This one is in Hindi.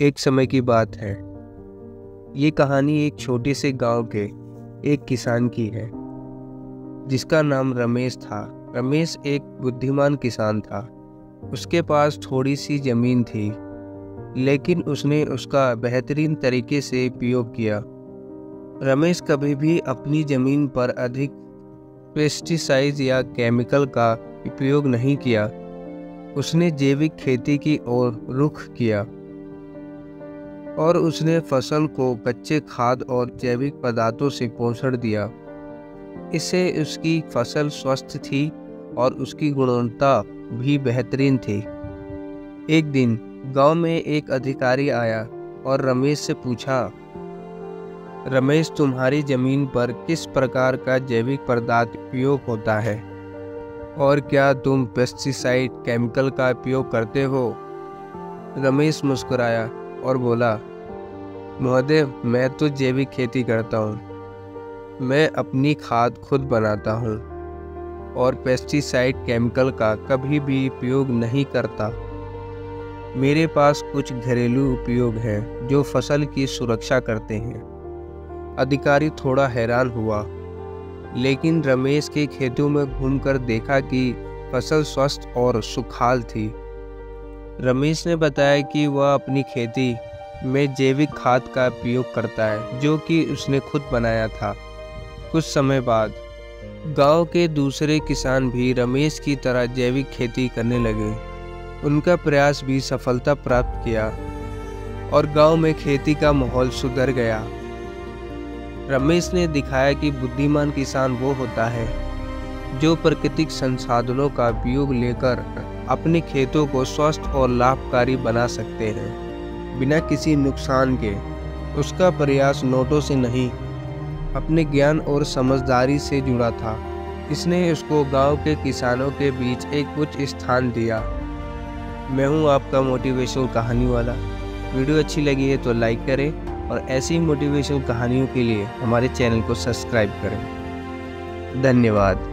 एक समय की बात है। ये कहानी एक छोटे से गांव के एक किसान की है जिसका नाम रमेश था। रमेश एक बुद्धिमान किसान था। उसके पास थोड़ी सी जमीन थी, लेकिन उसने उसका बेहतरीन तरीके से उपयोग किया। रमेश कभी भी अपनी जमीन पर अधिक पेस्टिसाइड या केमिकल का उपयोग नहीं किया। उसने जैविक खेती की ओर रुख किया और उसने फसल को कच्चे खाद और जैविक पदार्थों से पोषण दिया। इससे उसकी फसल स्वस्थ थी और उसकी गुणवत्ता भी बेहतरीन थी। एक दिन गांव में एक अधिकारी आया और रमेश से पूछा, रमेश, तुम्हारी जमीन पर किस प्रकार का जैविक पदार्थ उपयोग होता है और क्या तुम पेस्टिसाइड केमिकल का उपयोग करते हो? रमेश मुस्कुराया और बोला, महोदय, मैं तो जैविक खेती करता हूँ। मैं अपनी खाद खुद बनाता हूँ और पेस्टिसाइड केमिकल का कभी भी उपयोग नहीं करता। मेरे पास कुछ घरेलू उपयोग हैं जो फसल की सुरक्षा करते हैं। अधिकारी थोड़ा हैरान हुआ, लेकिन रमेश के खेतों में घूमकर देखा कि फसल स्वस्थ और सुखाल थी। रमेश ने बताया कि वह अपनी खेती में जैविक खाद का उपयोग करता है, जो कि उसने खुद बनाया था। कुछ समय बाद गांव के दूसरे किसान भी रमेश की तरह जैविक खेती करने लगे। उनका प्रयास भी सफलता प्राप्त किया और गांव में खेती का माहौल सुधर गया। रमेश ने दिखाया कि बुद्धिमान किसान वो होता है जो प्राकृतिक संसाधनों का उपयोग लेकर अपने खेतों को स्वस्थ और लाभकारी बना सकते हैं, बिना किसी नुकसान के। उसका प्रयास नोटों से नहीं, अपने ज्ञान और समझदारी से जुड़ा था। इसने उसको गांव के किसानों के बीच एक उच्च स्थान दिया। मैं हूं आपका मोटिवेशनल कहानी वाला। वीडियो अच्छी लगी है तो लाइक करें और ऐसी मोटिवेशनल कहानियों के लिए हमारे चैनल को सब्सक्राइब करें। धन्यवाद।